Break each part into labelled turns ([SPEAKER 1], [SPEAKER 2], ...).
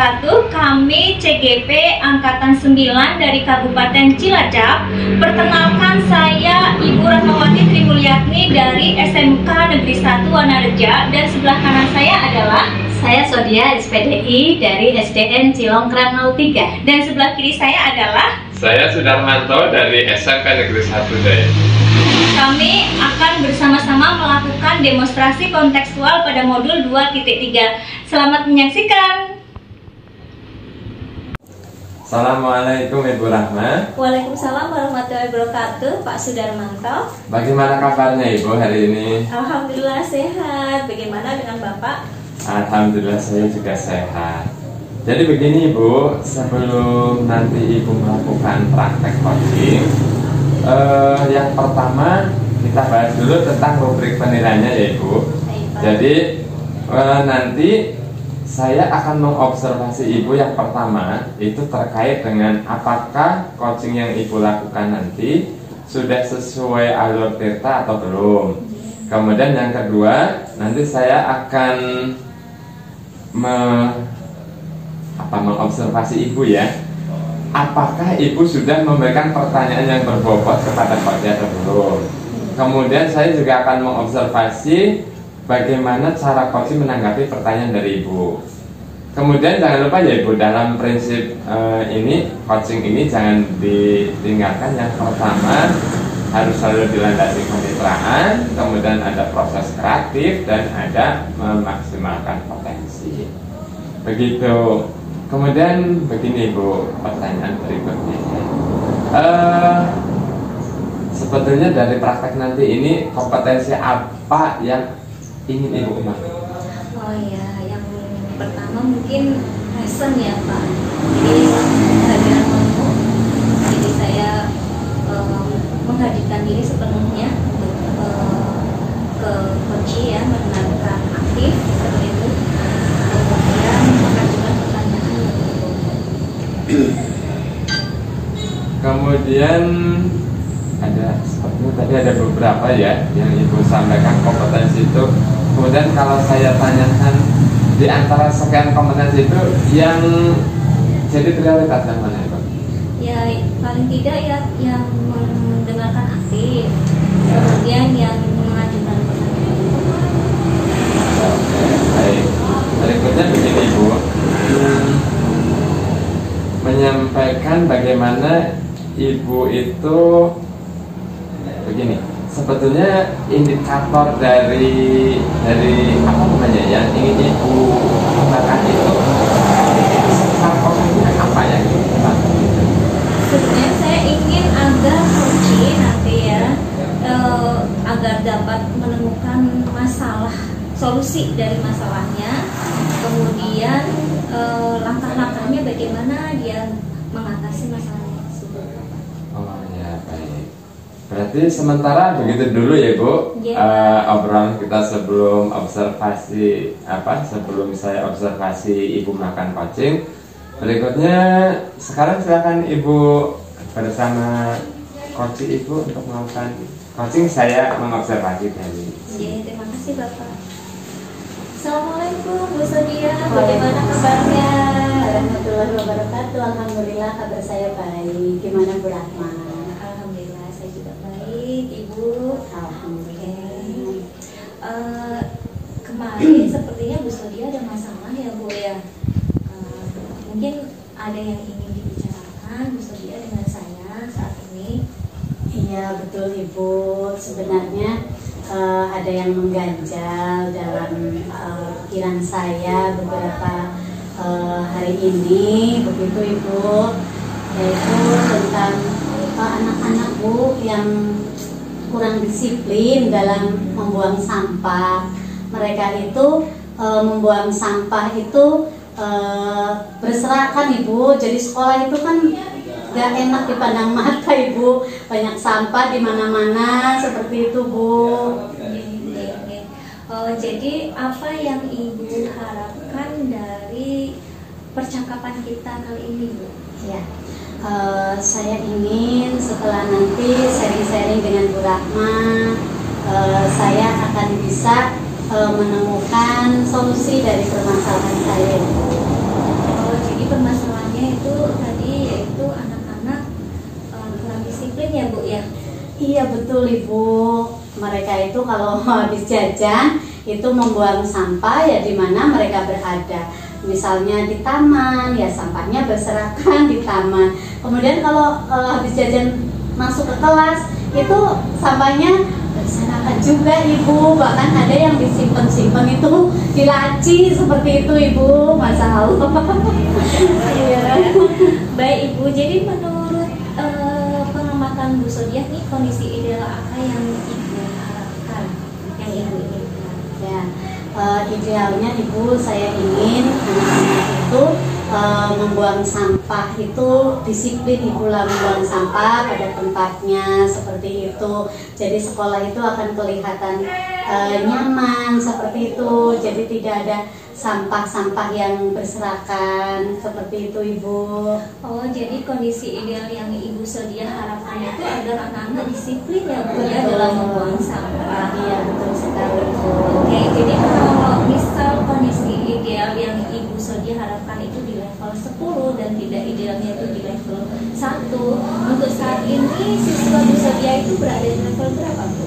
[SPEAKER 1] wabarakatuh. Kami CGP Angkatan 9 dari Kabupaten Cilacap. Perkenalkan, saya Ibu Rahmawati Trimulyatni dari SMK Negeri 1 Wanareja, dan sebelah kanan saya adalah
[SPEAKER 2] saya Sodia SPDI dari SDN Cilongkrang 03.
[SPEAKER 1] Dan sebelah kiri saya adalah
[SPEAKER 3] saya Sudarmanto dari SMK Negeri 1 Daya.
[SPEAKER 1] Kami akan bersama-sama melakukan demonstrasi kontekstual pada modul 2.3. Selamat menyaksikan.
[SPEAKER 3] Assalamualaikum Ibu Rahma.
[SPEAKER 1] Waalaikumsalam warahmatullahi wabarakatuh, Pak Sudarmanto.
[SPEAKER 3] Bagaimana kabarnya Ibu hari ini?
[SPEAKER 1] Alhamdulillah sehat. Bagaimana dengan Bapak?
[SPEAKER 3] Alhamdulillah saya juga sehat. Jadi begini Ibu, sebelum nanti Ibu melakukan praktek coaching, yang pertama kita bahas dulu tentang rubrik penilaiannya ya Ibu. Jadi nanti saya akan mengobservasi Ibu yang pertama itu terkait dengan apakah coaching yang Ibu lakukan nanti sudah sesuai alur tirta atau belum. Kemudian yang kedua, nanti saya akan mengobservasi Ibu ya. Apakah Ibu sudah memberikan pertanyaan yang berbobot kepada coaching atau belum? Kemudian saya juga akan mengobservasi bagaimana cara coaching menanggapi pertanyaan dari Ibu. Kemudian jangan lupa ya Ibu, dalam prinsip ini, coaching ini jangan ditinggalkan. Yang pertama harus selalu dilandasi kemitraan, kemudian ada proses kreatif, dan ada memaksimalkan potensi. Begitu. Kemudian begini Bu, pertanyaan berikutnya. Sebetulnya dari praktek nanti ini kompetensi apa yang ingin Ibu kembangkan?
[SPEAKER 2] Oh ya, yang pertama mungkin lesson ya Pak. Jadi belajar ngomong. Jadi saya menghadirkan diri sepenuhnya untuk ke coaching ya, mengenalkan aktif seperti itu. Kemudian mengajukan pertanyaan.
[SPEAKER 3] Kemudian ada sepertinya tadi ada beberapa ya yang Ibu sampaikan kompetensi itu. Kemudian kalau saya tanyakan di antara sekian kompetensi itu yang jadi prioritas yang mana Ibu?
[SPEAKER 2] Ya paling tidak ya yang mendengarkan aktif, kemudian yang mengajukan pertanyaan.
[SPEAKER 3] Oke, baik. Berikutnya begini Ibu, menyampaikan bagaimana Ibu itu begini. Sebetulnya indikator dari apa namanya yang ingin Ibu katakan itu secara konkretnya apa ya?
[SPEAKER 2] Sebenarnya saya ingin agar coaching nanti ya agar dapat menemukan masalah, solusi dari masalahnya, kemudian langkah-langkahnya bagaimana dia mengatasi masalahnya tersebut.
[SPEAKER 3] Oh ya, baik. Berarti sementara begitu dulu ya Bu, obrolan kita sebelum observasi sebelum saya observasi Ibu melakukan coaching. Berikutnya sekarang silakan Ibu bersama coaching Ibu untuk melakukan coaching, saya mengobservasi tadi.
[SPEAKER 2] Terima kasih Bapak. Assalamualaikum Bu Sodia, bagaimana kabarnya?
[SPEAKER 4] Warahmatullahi wabarakatuh. Alhamdulillah kabar saya baik. Gimana Bu Rahma?
[SPEAKER 2] Alhamdulillah saya juga baik, Ibu.
[SPEAKER 4] Alhamdulillah.
[SPEAKER 2] Kemarin sepertinya Bu Sodia ada masalah ya Bu ya. Mungkin ada yang ingin dibicarakan Bu Sodia dengan saya saat ini.
[SPEAKER 4] Iya betul Ibu. Sebenarnya ada yang mengganjal dalam pikiran saya beberapa hari ini, begitu Ibu, yaitu tentang anak-anak Bu yang kurang disiplin dalam membuang sampah. Mereka itu membuang sampah itu berserakan Ibu. Jadi sekolah itu kan gak enak dipandang mata Ibu, banyak sampah di mana-mana seperti itu Bu.
[SPEAKER 2] Jadi apa yang Ibu harapkan dari percakapan kita kali ini Bu?
[SPEAKER 4] Ya, saya ingin setelah nanti sharing-sharing dengan Bu Rahma, saya akan bisa menemukan solusi dari permasalahan saya.
[SPEAKER 2] Jadi permasalahannya itu tadi yaitu anak-anak kurang disiplin ya Bu ya?
[SPEAKER 4] Iya betul Ibu. Mereka itu kalau habis jajan itu membuang sampah ya di mana mereka berada. Misalnya di taman, ya sampahnya berserakan di taman. Kemudian kalau habis jajan masuk ke kelas, itu sampahnya berserakan juga Ibu. Bahkan ada yang disimpan-simpan itu di laci seperti itu Ibu. Masya Allah.
[SPEAKER 2] Baik Ibu, jadi menurut pengamatan Bu Sodiah nih, kondisi ideal apa yang Ibu harapkan, yang Ibu inginkan?
[SPEAKER 4] Ya, idealnya Ibu, saya ingin anak-anak itu membuang sampah itu disiplin Ibu lah, membuang sampah pada tempatnya seperti itu. Jadi sekolah itu akan kelihatan nyaman seperti itu. Jadi tidak ada sampah-sampah yang berserakan seperti itu Ibu.
[SPEAKER 2] Oh, jadi kondisi ideal yang Ibu Sodiah harapkan itu agar anak-anak disiplin ya Bu ya dalam membuang sampah.
[SPEAKER 4] Iya betul sekali Bu.
[SPEAKER 2] Oke, jadi kalau misal kondisi ideal yang Ibu Sodiah harapkan itu di level 10 dan tidak idealnya itu di level 1, untuk saat ini siswa Bu Sodiah itu berada di level berapa Bu?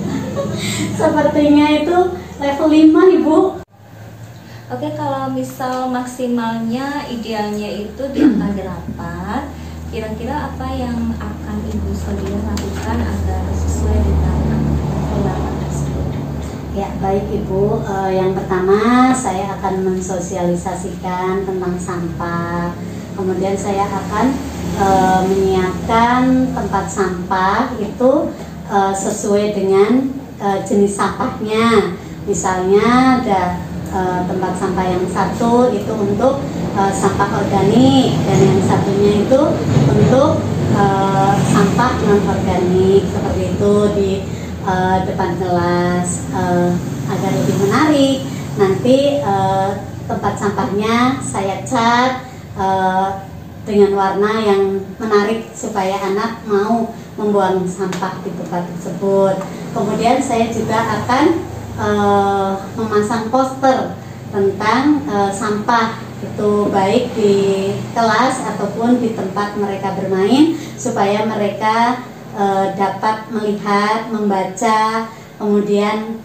[SPEAKER 4] Sepertinya itu level 5 Ibu.
[SPEAKER 2] Oke, kalau misal maksimalnya idealnya itu di angka 8, kira-kira apa yang akan Ibu Sodiah lakukan agar sesuai dengan level 8 tersebut?
[SPEAKER 4] Ya baik Ibu, yang pertama saya akan mensosialisasikan tentang sampah. Kemudian saya akan menyiapkan tempat sampah itu sesuai dengan jenis sampahnya. Misalnya ada tempat sampah yang satu itu untuk sampah organik dan yang satunya itu untuk sampah non organik seperti itu di depan kelas agar lebih menarik. Nanti tempat sampahnya saya cat dengan warna yang menarik supaya anak mau membuang sampah di tempat tersebut. Kemudian saya juga akan memasang poster tentang sampah itu baik di kelas ataupun di tempat mereka bermain supaya mereka dapat melihat, membaca, kemudian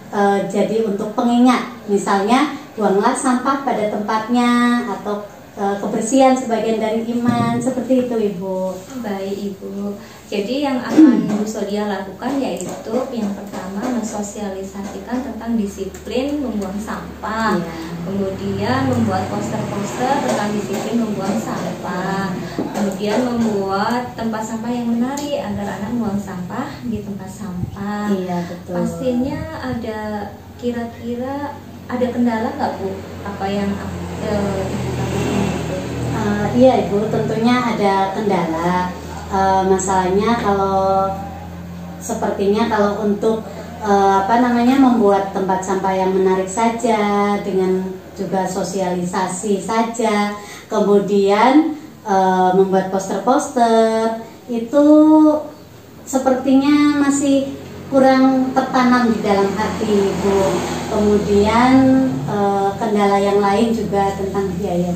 [SPEAKER 4] jadi untuk pengingat. Misalnya buanglah sampah pada tempatnya atau kebersihan sebagian dari iman, seperti itu Ibu.
[SPEAKER 2] Baik Ibu, jadi yang akan Bu Sodiah lakukan yaitu yang pertama mensosialisasikan tentang disiplin membuang sampah, kemudian membuat poster-poster tentang disiplin membuang sampah, kemudian membuat tempat sampah yang menarik agar anak membuang sampah di tempat sampah.
[SPEAKER 4] Iya betul.
[SPEAKER 2] Pastinya ada, kira-kira ada kendala nggak Bu? Apa yang Ibu lakukan itu?
[SPEAKER 4] Iya Ibu, tentunya ada kendala. Masalahnya kalau sepertinya kalau untuk membuat tempat sampah yang menarik saja dengan juga sosialisasi saja, kemudian membuat poster-poster itu sepertinya masih kurang tertanam di dalam hati Ibu. Kemudian kendala yang lain juga tentang biaya.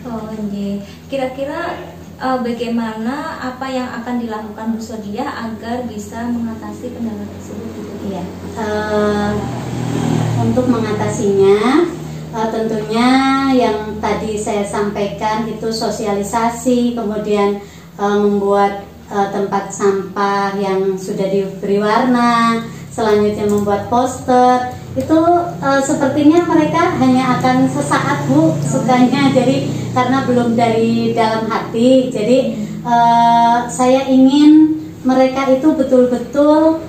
[SPEAKER 2] Oh iya, kira-kira bagaimana apa yang akan dilakukan Bu Sodiah agar bisa mengatasi kendala tersebut?
[SPEAKER 4] Iya, untuk mengatasinya tentunya yang tadi saya sampaikan itu sosialisasi, kemudian membuat tempat sampah yang sudah diberi warna, selanjutnya membuat poster. Itu sepertinya mereka hanya akan sesaat Bu sukanya, jadi karena belum dari dalam hati. Jadi saya ingin mereka itu betul-betul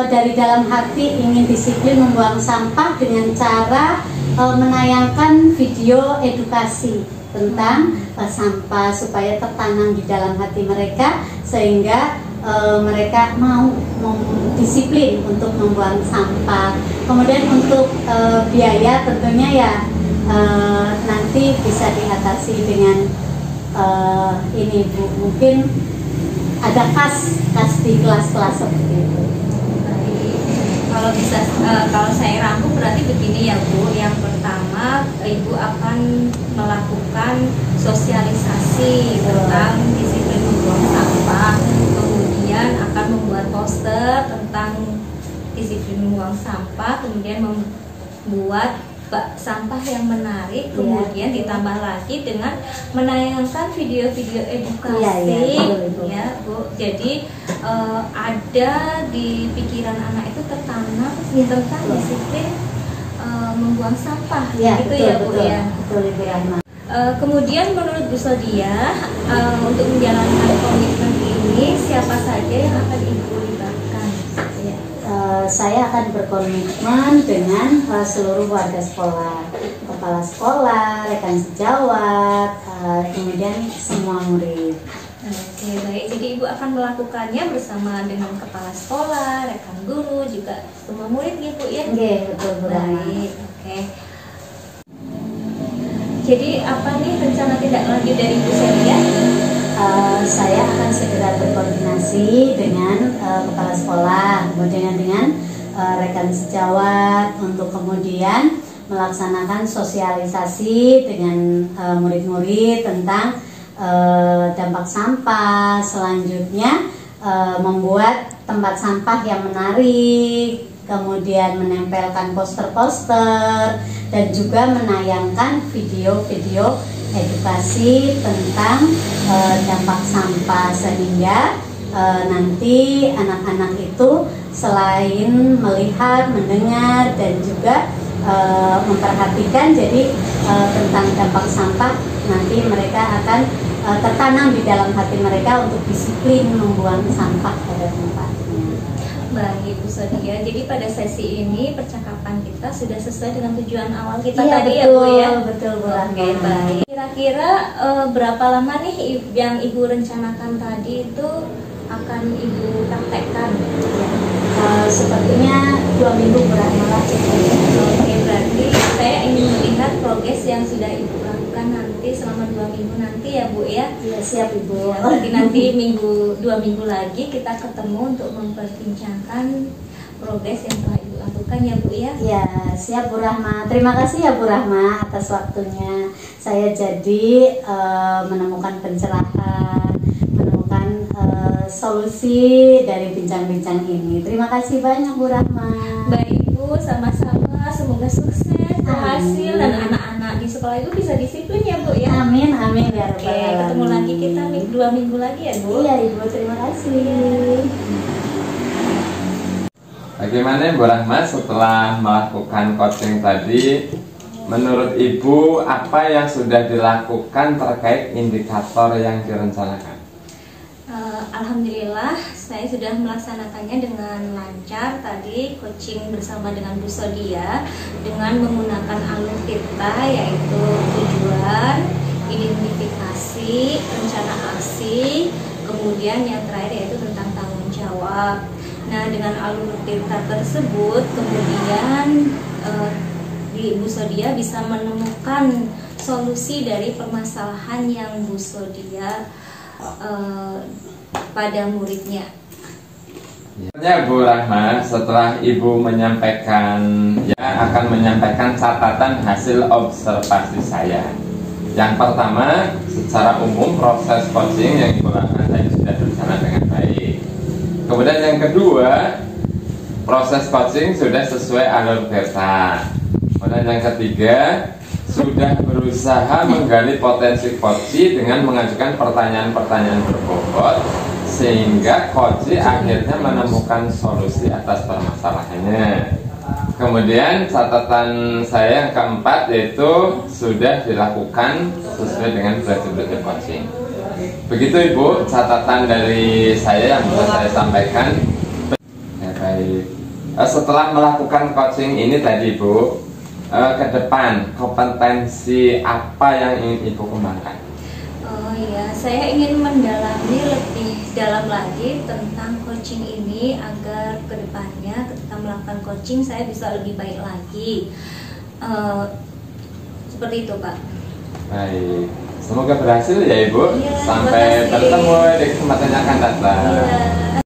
[SPEAKER 4] dari dalam hati ingin disiplin membuang sampah dengan cara menayangkan video edukasi tentang sampah supaya tertanam di dalam hati mereka sehingga mereka mau disiplin untuk membuang sampah. Kemudian untuk biaya tentunya ya nanti bisa diatasi dengan ini Bu, mungkin ada kas di kelas-kelas seperti itu.
[SPEAKER 2] kalau saya rangkum berarti begini ya Bu. Yang pertama, Ibu akan melakukan sosialisasi tentang disiplin membuang sampah, kemudian akan membuat poster tentang disiplin membuang sampah, kemudian membuat bak sampah yang menarik, kemudian ditambah lagi dengan menayangkan video-video edukasi, ya Bu. Jadi ada di pikiran anak itu tertanam tentang disiplin membuang sampah, gitu ya Bu ya.
[SPEAKER 4] Betul Ibu Rahma.
[SPEAKER 2] Kemudian menurut Bu Sodia, untuk menjalankan komitmen ini siapa saja yang akan Ibu libatkan?
[SPEAKER 4] Saya akan berkomitmen dengan seluruh warga sekolah, kepala sekolah, rekan sejawat, kemudian semua murid.
[SPEAKER 2] Oke, baik. Jadi Ibu akan melakukannya bersama dengan kepala sekolah, rekan guru, juga semua murid ya Bu ya?
[SPEAKER 4] Oke, betul Bu Rahma.
[SPEAKER 2] Baik, oke. Jadi apa nih rencana tindak lanjut dari Bu Sodia?
[SPEAKER 4] Saya akan segera berkoordinasi dengan kepala sekolah, kemudian dengan rekan sejawat untuk kemudian melaksanakan sosialisasi dengan murid-murid tentang dampak sampah. Selanjutnya membuat tempat sampah yang menarik, kemudian menempelkan poster-poster dan juga menayangkan video-video edukasi tentang dampak sampah, sehingga nanti anak-anak itu selain melihat, mendengar dan juga memperhatikan jadi tentang dampak sampah, nanti mereka akan tertanam di dalam hati mereka untuk disiplin membuang sampah pada tempatnya.
[SPEAKER 2] Baik Bu Sodia, jadi pada sesi ini percakapan kita sudah sesuai dengan tujuan awal kita
[SPEAKER 4] Iya,
[SPEAKER 2] tadi
[SPEAKER 4] betul,
[SPEAKER 2] ya Bu ya?
[SPEAKER 4] Betul Bu.
[SPEAKER 2] Oke, baik. Kira-kira berapa lama nih yang Ibu rencanakan tadi itu akan Ibu praktekkan?
[SPEAKER 4] Sepertinya 2 minggu berakhirlah.
[SPEAKER 2] Oke, berarti saya ingin melihat progres yang sudah Ibu lakukan nanti selama 2 minggu nanti ya Bu ya?
[SPEAKER 4] Iya, siap Ibu.
[SPEAKER 2] Ya, berarti nanti 2 minggu lagi kita ketemu untuk memperbincangkan progres yang telah Ibu lakukan ya Bu ya?
[SPEAKER 4] Ya, siap Bu Rahma. Terima kasih ya Bu Rahma atas waktunya. Saya jadi menemukan pencerahan, menemukan solusi dari bincang-bincang ini. Terima kasih banyak Bu Rahma.
[SPEAKER 2] Baik Bu, sama-sama. Semoga sukses, berhasil, dan anak-anak di sekolah itu bisa disiplin ya Bu ya?
[SPEAKER 4] Amin, amin ya Rabbal
[SPEAKER 2] Oke, ketemu
[SPEAKER 4] Alamin.
[SPEAKER 2] lagi kita 2 minggu lagi ya Bu?
[SPEAKER 4] Iya Ibu, terima kasih.
[SPEAKER 3] Bagaimana Bu Rahma setelah melakukan coaching tadi? Menurut Ibu, apa yang sudah dilakukan terkait indikator yang direncanakan?
[SPEAKER 2] Alhamdulillah, saya sudah melaksanakannya dengan lancar tadi, coaching bersama dengan Bu Sodia dengan menggunakan alur kita, yaitu tujuan, identifikasi, rencana aksi, kemudian yang terakhir yaitu tentang tanggung jawab. Nah, dengan alur kita tersebut, kemudian Bu Sodia bisa menemukan solusi dari permasalahan yang Bu Sodia pada muridnya.
[SPEAKER 3] Ya Bu Rahma, setelah Ibu menyampaikan, akan menyampaikan catatan hasil observasi saya. Yang pertama, secara umum proses coaching yang Ibu lakukan tadi sudah berjalan dengan baik. Kemudian yang kedua, proses coaching sudah sesuai alur beta. Kemudian yang ketiga, sudah berusaha menggali potensi coach dengan mengajukan pertanyaan-pertanyaan berbobot, sehingga coach akhirnya menemukan solusi atas permasalahannya. Kemudian catatan saya yang keempat yaitu sudah dilakukan sesuai dengan prinsip-prinsip coaching. Begitu Ibu catatan dari saya yang bisa saya sampaikan. Ya, baik. Setelah melakukan coaching ini tadi Ibu, ke depan kompetensi apa yang ingin Ibu kembangkan?
[SPEAKER 2] Oh iya, saya ingin mendalami lebih dalam lagi tentang coaching ini agar ke depannya ketika melakukan coaching saya bisa lebih baik lagi. Seperti itu Pak.
[SPEAKER 3] Baik, semoga berhasil ya Ibu.
[SPEAKER 2] Iya,
[SPEAKER 3] Sampai
[SPEAKER 2] terima kasih.
[SPEAKER 3] bertemu di kesempatan yang akan datang.
[SPEAKER 2] Iya.